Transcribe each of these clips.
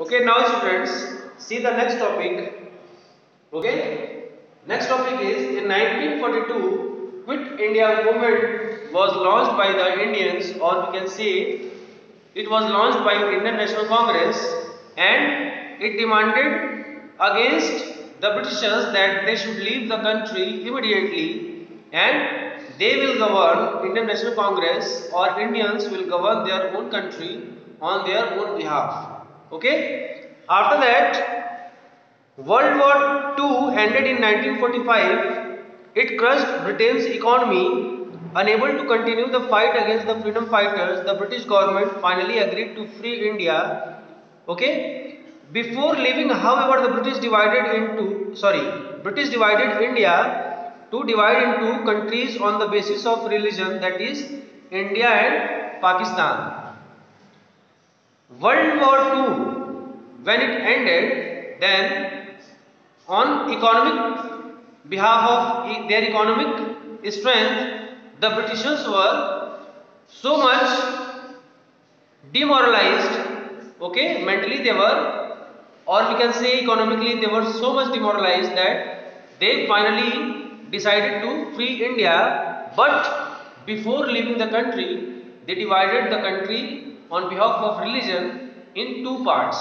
Okay, now students, see the next topic. Okay, next topic is in 1942, Quit India movement was launched by the Indians, or we can say it was launched by Indian National Congress, and it demanded against the Britishers that they should leave the country immediately, and they will govern. Indian National Congress or Indians will govern their own country on their own behalf. Okay. After that, World War II ended in 1945. It crushed Britain's economy. Unable to continue the fight against the freedom fighters, the British government finally agreed to free India. Okay. Before leaving, however, the British divided India to divide into countries on the basis of religion, that is India and Pakistan. World War II, when it ended, then on economic behalf of their economic strength, the Britishers were so much demoralized. Okay, mentally they were, or we can say economically they were so much demoralized that they finally decided to free India. But before leaving the country, they divided the country on behalf of religion in two parts,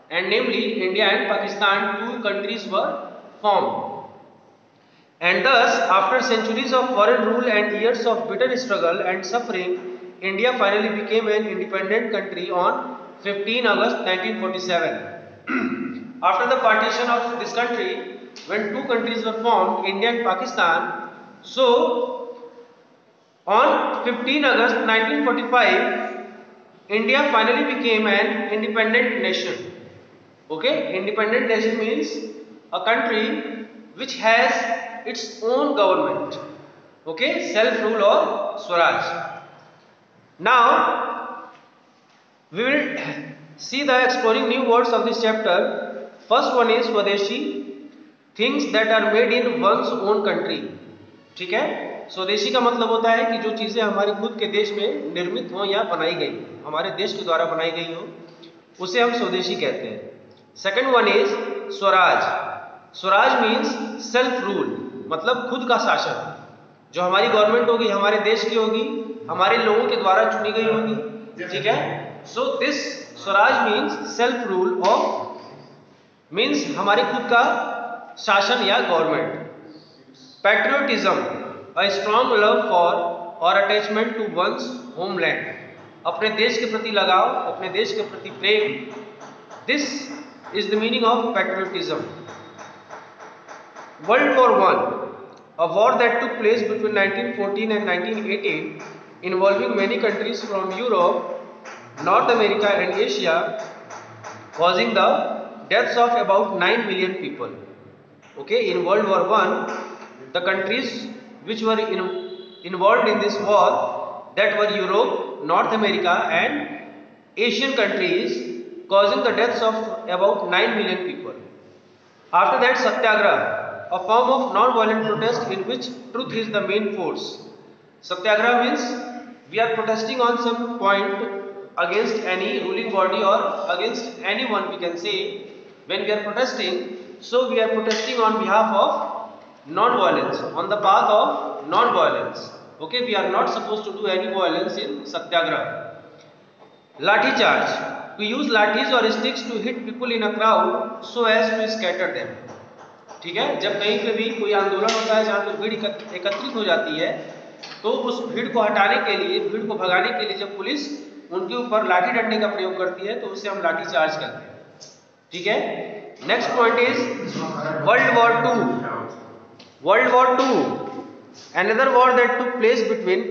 and namely India and Pakistan, two countries were formed. And thus, after centuries of foreign rule and years of bitter struggle and suffering, India finally became an independent country on 15 August 1947. After the partition of this country, when two countries were formed, India and Pakistan, so on 15 August 1945, India finally became an independent nation. Okay, independent nation means a country which has its own government. Okay, self-rule or Swaraj. Now, we will see the exploring new words of this chapter. First one is Swadeshi, things that are made in one's own country. ठीक है, स्वदेशी का मतलब होता है कि जो चीज़ें हमारे खुद के देश में निर्मित हो या बनाई गई, हमारे देश के द्वारा बनाई गई हो, उसे हम स्वदेशी कहते हैं. Second one is Swaraj. Swaraj means self rule, मतलब खुद का शासन. जो हमारी गवर्नमेंट होगी, हमारे देश की होगी, हमारे लोगों के द्वारा चुनी गई होगी. ठीक है, so this swaraj means self rule of, means हमारे खुद का शासन या government. Patriotism, a strong love for or attachment to one's homeland, अपने देश के प्रति लगाव, अपने देश के प्रति प्रेम. This is the meaning of patriotism. World War I, a war that took place between 1914 and 1918, involving many countries from Europe, North America and Asia, causing the deaths of about 9 million people. Okay, in World War I, the countries which were involved in this war, that were Europe, North America and Asian countries, causing the deaths of about 9 million people. After that, Satyagraha, a form of non-violent protest in which truth is the main force. Satyagraha means we are protesting on some point against any ruling body or against anyone, we can say. When we are protesting, so we are protesting on behalf of non-violence, on the path of non-violence. Okay, we are not supposed to do any violence in Satyagraha. Lathi charge, to use lathis or sticks to hit people in a crowd so as to scatter them. ठीक है, जब कहीं पे भी कोई आंदोलन होता है जहाँ पे भीड़ एकत्रित हो जाती है, तो उस भीड़ को हटाने के लिए, भीड़ को भगाने के लिए जब पुलिस उनके ऊपर लाठी डंडे का प्रयोग करती है, तो उसे हम लाठी चार्ज कहते हैं. ठीक है. Next point is world war II. World war II, another war that took place between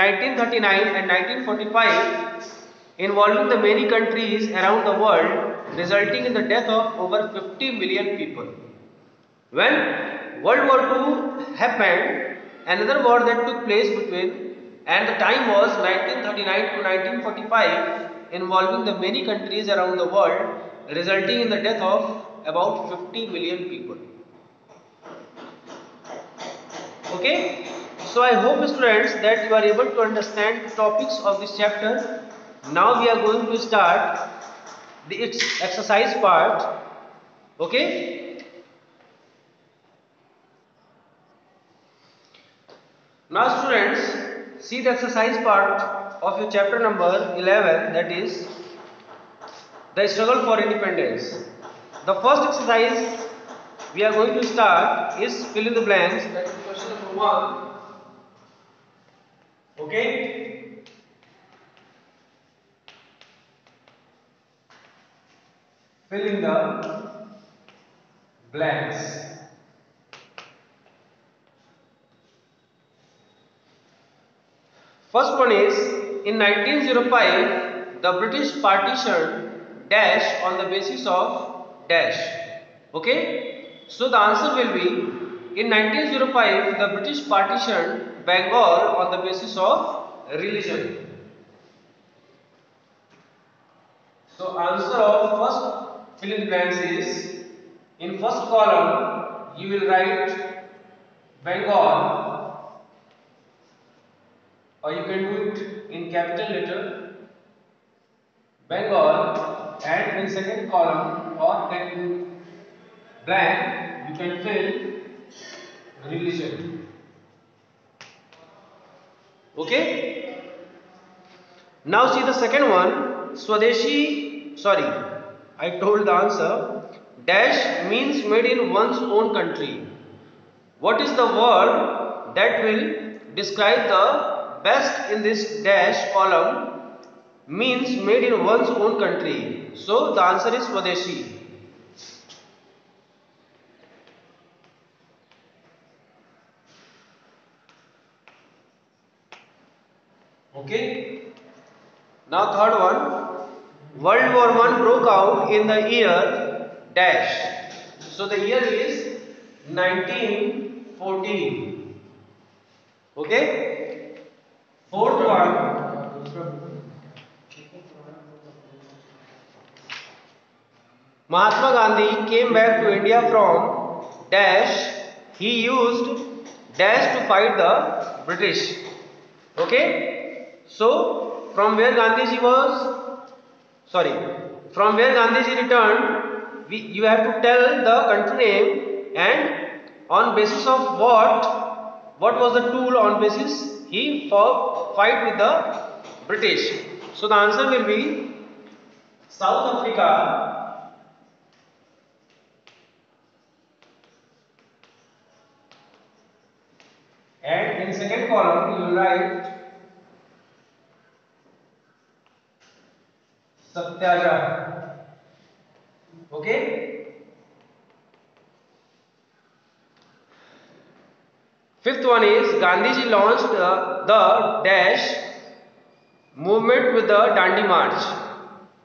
1939 and 1945, involving the many countries around the world, resulting in the death of over 50 million people. When World War II happened, another war that took place between, and the time was 1939 to 1945, involving the many countries around the world, resulting in the death of about 50 million people. Okay, so I hope students that you are able to understand the topics of this chapter. Now we are going to start the exercise part. Okay. Now students, see the exercise part of your chapter number 11, that is the struggle for independence. The first exercise we are going to start is fill in the blanks. That is question number 1. Okay. Fill in the blanks. First one is, in 1905 the British partitioned dash on the basis of dash. Okay, so the answer will be, in 1905 the British partitioned Bengal on the basis of religion. So answer of first fill in the blanks is, in first column you will write Bengal, or you can do it in capital letter Bengal, and in second column or can blank you can fill religion. Okay. Now see the second one, Swadeshi, sorry, I told the answer. Dash means made in one's own country. What is the word that will describe the best in this dash column? Means made in one's own country. So the answer is Swadeshi. Okay. Now third one, World War I broke out in the year dash. So the year is 1914. Okay. Fourth one, Mahatma Gandhi came back to India from dash. He used dash to fight the British. Okay. So from where Gandhiji was, sorry, from where Gandhiji returned, you have to tell the country name, and on basis of what was the tool on basis he fight with the British. So the answer will be South Africa. And in second column you will write Satyagraha. Okay. Fifth one is, Gandhiji launched the dash movement with the Dandi March.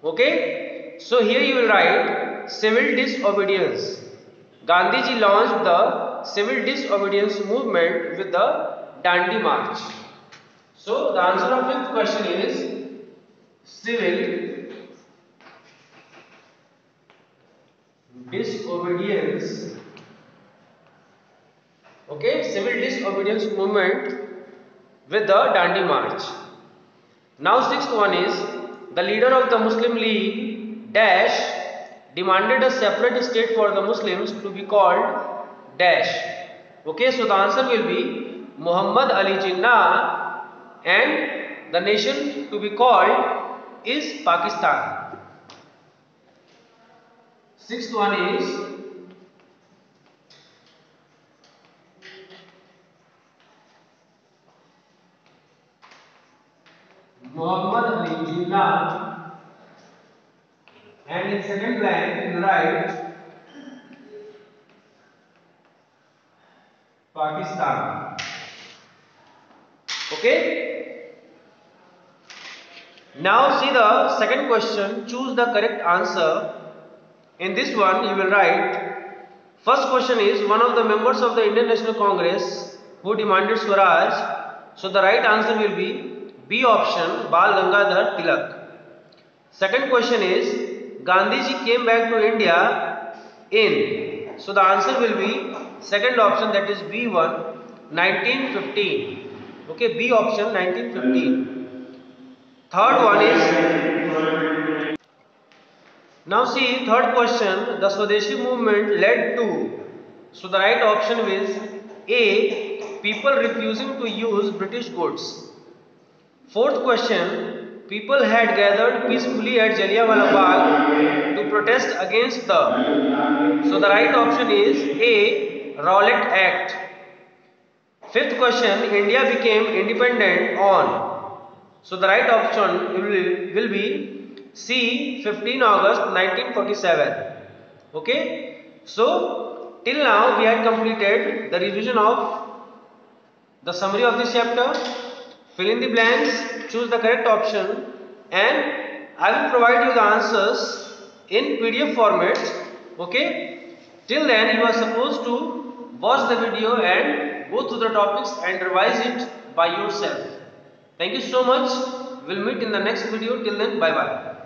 Okay. So here you will write civil disobedience. Gandhiji launched the civil disobedience movement with the Dandi March. So the answer of fifth question is civil disobedience. Okay, civil disobedience movement with the Dandi March. Now sixth one is, the leader of the Muslim League dash demanded a separate state for the Muslims to be called dash. Okay, so the answer will be Muhammad Ali Jinnah, and the nation to be called is Pakistan. Sixth one is, Muhammad Ali Jinnah, and in second blank you write Pakistan. Okay. Now see the second question, choose the correct answer. In this one you will write, first question is, one of the members of the Indian National Congress who demanded Swaraj. So the right answer will be B option, Bal Gangadhar Tilak. Second question is, Gandhiji came back to India in. So the answer will be second option, that is B1, 1915. Okay, B option, 1915. Third one is, Now see third question. The Swadeshi movement led to. So the right option is A. People refusing to use British goods. Fourth question. People had gathered peacefully at Jallianwala Bagh to protest against the. So the right option is A. Rowlatt Act. Fifth question. India became independent on. So the right option will be C. 15 August 1947. Okay. So till now we had completed the revision of the summary of this chapter. Fill in the blanks, choose the correct option, and I will provide you the answers in PDF format. Okay. Till then you are supposed to watch the video and go through the topics and revise it by yourself. Thank you so much. We'll meet in the next video. Till then, bye bye.